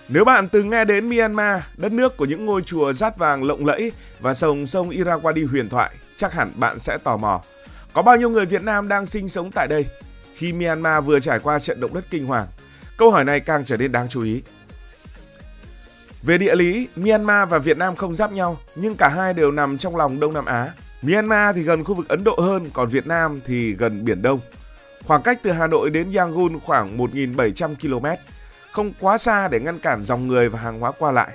Nếu bạn từng nghe đến Myanmar, đất nước của những ngôi chùa dát vàng lộng lẫy và sông Irrawaddy huyền thoại, chắc hẳn bạn sẽ tò mò. Có bao nhiêu người Việt Nam đang sinh sống tại đây khi Myanmar vừa trải qua trận động đất kinh hoàng? Câu hỏi này càng trở nên đáng chú ý. Về địa lý, Myanmar và Việt Nam không giáp nhau, nhưng cả hai đều nằm trong lòng Đông Nam Á. Myanmar thì gần khu vực Ấn Độ hơn, còn Việt Nam thì gần Biển Đông. Khoảng cách từ Hà Nội đến Yangon khoảng 1.700 km, không quá xa để ngăn cản dòng người và hàng hóa qua lại.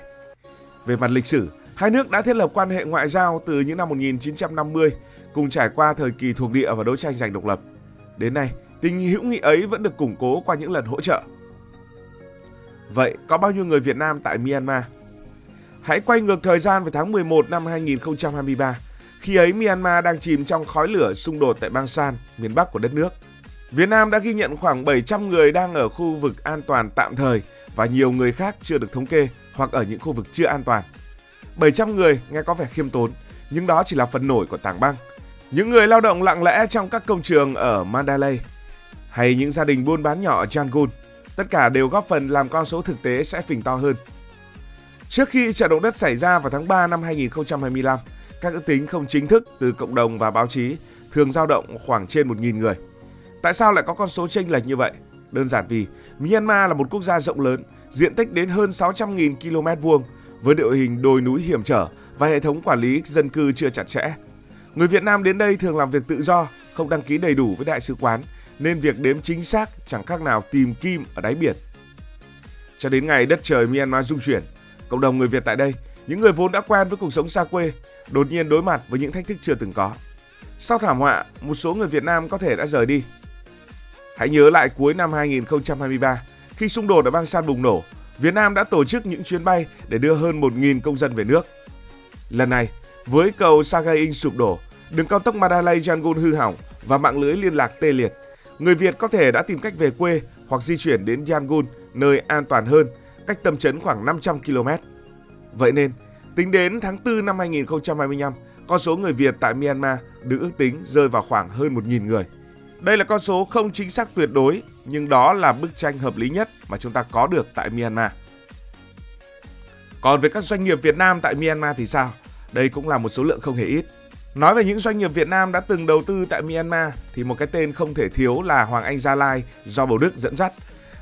Về mặt lịch sử, hai nước đã thiết lập quan hệ ngoại giao từ những năm 1950, cùng trải qua thời kỳ thuộc địa và đấu tranh giành độc lập. Đến nay, tình hữu nghị ấy vẫn được củng cố qua những lần hỗ trợ. Vậy, có bao nhiêu người Việt Nam tại Myanmar? Hãy quay ngược thời gian về tháng 11 năm 2023. Khi ấy, Myanmar đang chìm trong khói lửa xung đột tại bang San, miền Bắc của đất nước. Việt Nam đã ghi nhận khoảng 700 người đang ở khu vực an toàn tạm thời và nhiều người khác chưa được thống kê hoặc ở những khu vực chưa an toàn. 700 người nghe có vẻ khiêm tốn, nhưng đó chỉ là phần nổi của tảng băng. Những người lao động lặng lẽ trong các công trường ở Mandalay hay những gia đình buôn bán nhỏ ở Yangon, tất cả đều góp phần làm con số thực tế sẽ phình to hơn. Trước khi trận động đất xảy ra vào tháng 3 năm 2025, các ước tính không chính thức từ cộng đồng và báo chí thường dao động khoảng trên 1.000 người. Tại sao lại có con số chênh lệch như vậy? Đơn giản vì Myanmar là một quốc gia rộng lớn, diện tích đến hơn 600.000 km vuông với địa hình đồi núi hiểm trở và hệ thống quản lý dân cư chưa chặt chẽ. Người Việt Nam đến đây thường làm việc tự do, không đăng ký đầy đủ với đại sứ quán, nên việc đếm chính xác chẳng khác nào tìm kim ở đáy biển. Cho đến ngày đất trời Myanmar rung chuyển, cộng đồng người Việt tại đây, những người vốn đã quen với cuộc sống xa quê, đột nhiên đối mặt với những thách thức chưa từng có. Sau thảm họa, một số người Việt Nam có thể đã rời đi. Hãy nhớ lại cuối năm 2023, khi xung đột ở bang San bùng nổ, Việt Nam đã tổ chức những chuyến bay để đưa hơn 1.000 công dân về nước. Lần này, với cầu Sagaing sụp đổ, đường cao tốc Mandalay-Yangon hư hỏng và mạng lưới liên lạc tê liệt, người Việt có thể đã tìm cách về quê hoặc di chuyển đến Yangon, nơi an toàn hơn, cách tâm trấn khoảng 500 km. Vậy nên, tính đến tháng 4 năm 2025, con số người Việt tại Myanmar được ước tính rơi vào khoảng hơn 1.000 người. Đây là con số không chính xác tuyệt đối, nhưng đó là bức tranh hợp lý nhất mà chúng ta có được tại Myanmar. Còn về các doanh nghiệp Việt Nam tại Myanmar thì sao? Đây cũng là một số lượng không hề ít. Nói về những doanh nghiệp Việt Nam đã từng đầu tư tại Myanmar thì một cái tên không thể thiếu là Hoàng Anh Gia Lai do Bầu Đức dẫn dắt.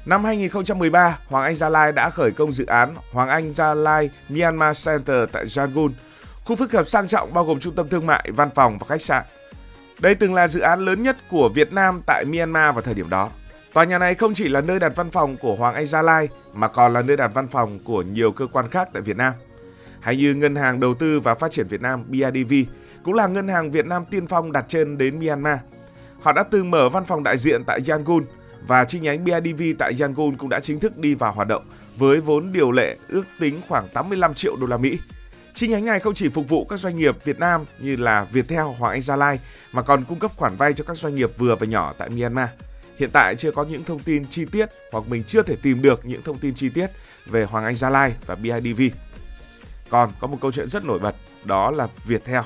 Năm 2013, Hoàng Anh Gia Lai đã khởi công dự án Hoàng Anh Gia Lai Myanmar Center tại Yangon, khu phức hợp sang trọng bao gồm trung tâm thương mại, văn phòng và khách sạn. Đây từng là dự án lớn nhất của Việt Nam tại Myanmar vào thời điểm đó. Tòa nhà này không chỉ là nơi đặt văn phòng của Hoàng Anh Gia Lai mà còn là nơi đặt văn phòng của nhiều cơ quan khác tại Việt Nam. Hay như Ngân hàng Đầu tư và Phát triển Việt Nam BIDV cũng là ngân hàng Việt Nam tiên phong đặt chân đến Myanmar. Họ đã từng mở văn phòng đại diện tại Yangon và chi nhánh BIDV tại Yangon cũng đã chính thức đi vào hoạt động với vốn điều lệ ước tính khoảng 85 triệu đô la Mỹ. Chi nhánh này không chỉ phục vụ các doanh nghiệp Việt Nam như là Viettel, Hoàng Anh Gia Lai mà còn cung cấp khoản vay cho các doanh nghiệp vừa và nhỏ tại Myanmar. Hiện tại chưa có những thông tin chi tiết hoặc mình chưa thể tìm được những thông tin chi tiết về Hoàng Anh Gia Lai và BIDV. Còn có một câu chuyện rất nổi bật, đó là Viettel.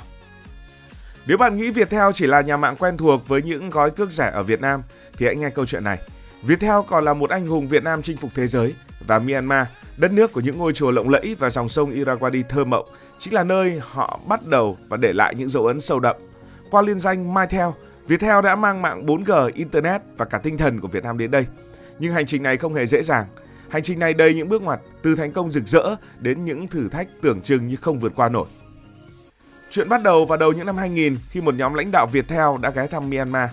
Nếu bạn nghĩ Viettel chỉ là nhà mạng quen thuộc với những gói cước rẻ ở Việt Nam thì hãy nghe câu chuyện này. Viettel còn là một anh hùng Việt Nam chinh phục thế giới và Myanmar, đất nước của những ngôi chùa lộng lẫy và dòng sông Irrawaddy thơ mộng, chính là nơi họ bắt đầu và để lại những dấu ấn sâu đậm. Qua liên danh MyTel, Viettel đã mang mạng 4G, Internet và cả tinh thần của Việt Nam đến đây. Nhưng hành trình này không hề dễ dàng. Hành trình này đầy những bước ngoặt, từ thành công rực rỡ đến những thử thách tưởng chừng như không vượt qua nổi. Chuyện bắt đầu vào đầu những năm 2000 khi một nhóm lãnh đạo Viettel đã ghé thăm Myanmar.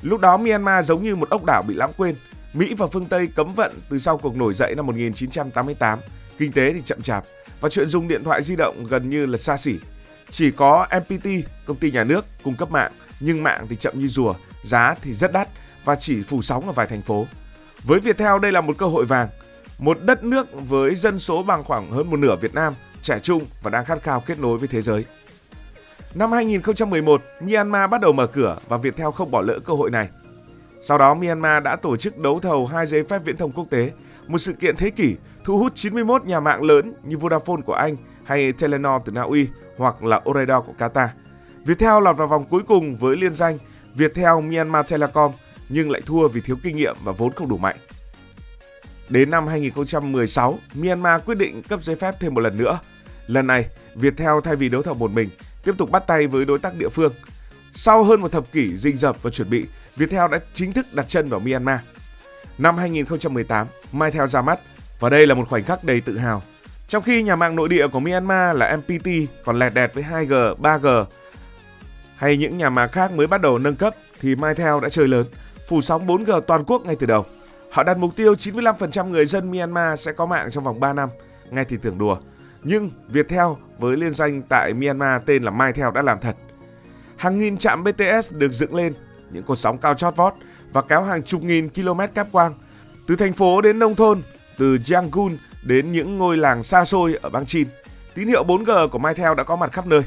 Lúc đó Myanmar giống như một ốc đảo bị lãng quên. Mỹ và phương Tây cấm vận từ sau cuộc nổi dậy năm 1988. Kinh tế thì chậm chạp và chuyện dùng điện thoại di động gần như là xa xỉ. Chỉ có MPT, công ty nhà nước, cung cấp mạng, nhưng mạng thì chậm như rùa, giá thì rất đắt và chỉ phủ sóng ở vài thành phố. Với Viettel đây là một cơ hội vàng. Một đất nước với dân số bằng khoảng hơn một nửa Việt Nam, trẻ trung và đang khát khao kết nối với thế giới. Năm 2011, Myanmar bắt đầu mở cửa và Viettel không bỏ lỡ cơ hội này. Sau đó, Myanmar đã tổ chức đấu thầu 2 giấy phép viễn thông quốc tế, một sự kiện thế kỷ thu hút 91 nhà mạng lớn như Vodafone của Anh hay Telenor từ Na Uy hoặc là Ooredoo của Qatar. Viettel lọt vào vòng cuối cùng với liên danh Viettel Myanmar Telecom nhưng lại thua vì thiếu kinh nghiệm và vốn không đủ mạnh. Đến năm 2016, Myanmar quyết định cấp giấy phép thêm một lần nữa. Lần này, Viettel thay vì đấu thầu một mình, tiếp tục bắt tay với đối tác địa phương. Sau hơn một thập kỷ rình rập và chuẩn bị, Viettel đã chính thức đặt chân vào Myanmar. Năm 2018, Mytel ra mắt và đây là một khoảnh khắc đầy tự hào. Trong khi nhà mạng nội địa của Myanmar là MPT còn lẹt đẹt với 2G, 3G hay những nhà mạng khác mới bắt đầu nâng cấp thì Mytel đã chơi lớn, phủ sóng 4G toàn quốc ngay từ đầu. Họ đặt mục tiêu 95% người dân Myanmar sẽ có mạng trong vòng 3 năm, nghe thì tưởng đùa. Nhưng Viettel với liên danh tại Myanmar tên là Mytel đã làm thật. Hàng nghìn trạm BTS được dựng lên, những cột sóng cao chót vót và kéo hàng chục nghìn km cáp quang. Từ thành phố đến nông thôn, từ Yangon đến những ngôi làng xa xôi ở bang Chin, tín hiệu 4G của Mytel đã có mặt khắp nơi.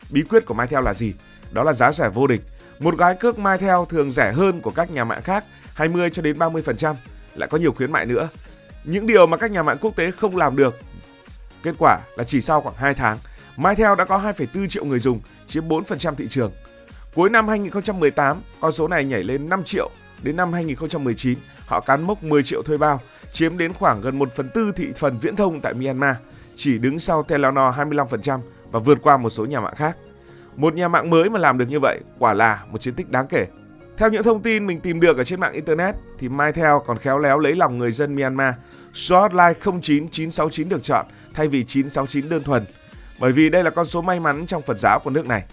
Bí quyết của Mytel là gì? Đó là giá rẻ vô địch. Một gói cước Mytel thường rẻ hơn của các nhà mạng khác 20 cho đến 30%, lại có nhiều khuyến mại nữa. Những điều mà các nhà mạng quốc tế không làm được. Kết quả là chỉ sau khoảng 2 tháng, Mytel đã có 2,4 triệu người dùng, chiếm 4% thị trường. Cuối năm 2018, con số này nhảy lên 5 triệu. Đến năm 2019, họ cán mốc 10 triệu thuê bao, chiếm đến khoảng gần 1/4 thị phần viễn thông tại Myanmar, chỉ đứng sau Telenor 25% và vượt qua một số nhà mạng khác. Một nhà mạng mới mà làm được như vậy quả là một chiến tích đáng kể. Theo những thông tin mình tìm được ở trên mạng Internet, thì Mytel còn khéo léo lấy lòng người dân Myanmar. Số hotline 09969 được chọn thay vì 969 đơn thuần, bởi vì đây là con số may mắn trong Phật giáo của nước này.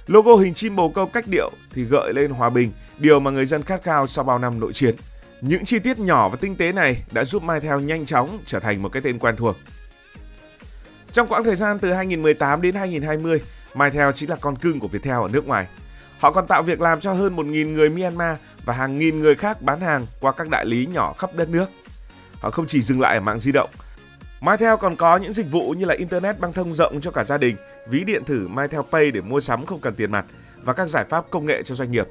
Logo hình chim bồ câu cách điệu thì gợi lên hòa bình, điều mà người dân khát khao sau bao năm nội chiến. Những chi tiết nhỏ và tinh tế này đã giúp Mytel nhanh chóng trở thành một cái tên quen thuộc. Trong quãng thời gian từ 2018 đến 2020, Mytel chính là con cưng của Viettel ở nước ngoài. Họ còn tạo việc làm cho hơn 1.000 người Myanmar và hàng nghìn người khác bán hàng qua các đại lý nhỏ khắp đất nước. Họ không chỉ dừng lại ở mạng di động. Mytel còn có những dịch vụ như là Internet băng thông rộng cho cả gia đình, ví điện tử Mytel Pay để mua sắm không cần tiền mặt và các giải pháp công nghệ cho doanh nghiệp.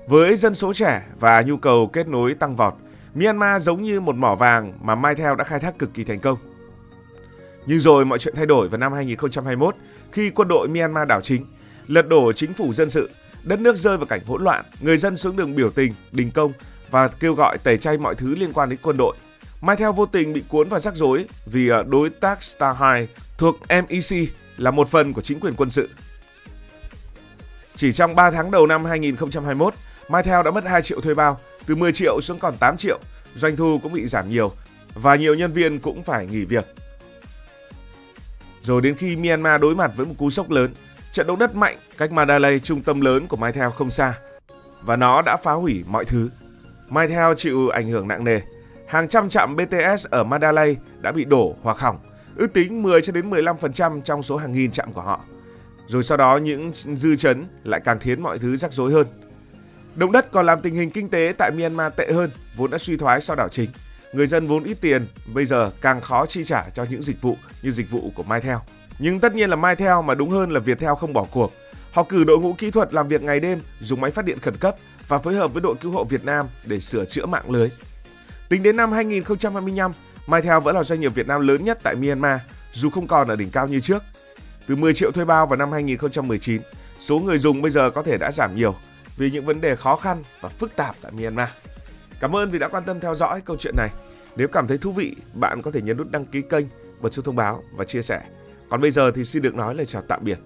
Với dân số trẻ và nhu cầu kết nối tăng vọt, Myanmar giống như một mỏ vàng mà Mytel đã khai thác cực kỳ thành công. Nhưng rồi mọi chuyện thay đổi vào năm 2021 khi quân đội Myanmar đảo chính, lật đổ chính phủ dân sự, đất nước rơi vào cảnh hỗn loạn, người dân xuống đường biểu tình, đình công và kêu gọi tẩy chay mọi thứ liên quan đến quân đội. Mytel vô tình bị cuốn vào rắc rối vì đối tác Starhigh thuộc MEC là một phần của chính quyền quân sự. Chỉ trong 3 tháng đầu năm 2021, Mytel đã mất 2 triệu thuê bao, từ 10 triệu xuống còn 8 triệu, doanh thu cũng bị giảm nhiều và nhiều nhân viên cũng phải nghỉ việc. Rồi đến khi Myanmar đối mặt với một cú sốc lớn, trận động đất mạnh cách Mandalay, trung tâm lớn của Mytel không xa, và nó đã phá hủy mọi thứ. Mytel chịu ảnh hưởng nặng nề. Hàng trăm trạm BTS ở Mandalay đã bị đổ hoặc hỏng, ước tính 10 cho đến 15% trong số hàng nghìn trạm của họ. Rồi sau đó những dư chấn lại càng khiến mọi thứ rắc rối hơn. Động đất còn làm tình hình kinh tế tại Myanmar tệ hơn, vốn đã suy thoái sau đảo chính. Người dân vốn ít tiền, bây giờ càng khó chi trả cho những dịch vụ như dịch vụ của Mytel. Nhưng tất nhiên là Mytel mà đúng hơn là Viettel không bỏ cuộc. Họ cử đội ngũ kỹ thuật làm việc ngày đêm, dùng máy phát điện khẩn cấp và phối hợp với đội cứu hộ Việt Nam để sửa chữa mạng lưới. Tính đến năm 2025, Mytel vẫn là doanh nghiệp Việt Nam lớn nhất tại Myanmar, dù không còn ở đỉnh cao như trước. Từ 10 triệu thuê bao vào năm 2019, số người dùng bây giờ có thể đã giảm nhiều vì những vấn đề khó khăn và phức tạp tại Myanmar. Cảm ơn vì đã quan tâm theo dõi câu chuyện này. Nếu cảm thấy thú vị, bạn có thể nhấn nút đăng ký kênh, bật chuông thông báo và chia sẻ. Còn bây giờ thì xin được nói lời chào tạm biệt.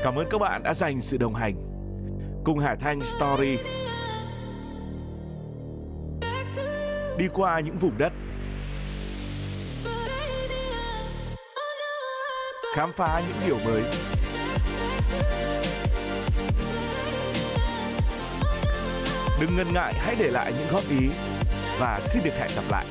Cảm ơn các bạn đã dành sự đồng hành cùng Hải Thanh Story đi qua những vùng đất, khám phá những điều mới. Đừng ngần ngại, hãy để lại những góp ý và xin được hẹn gặp lại.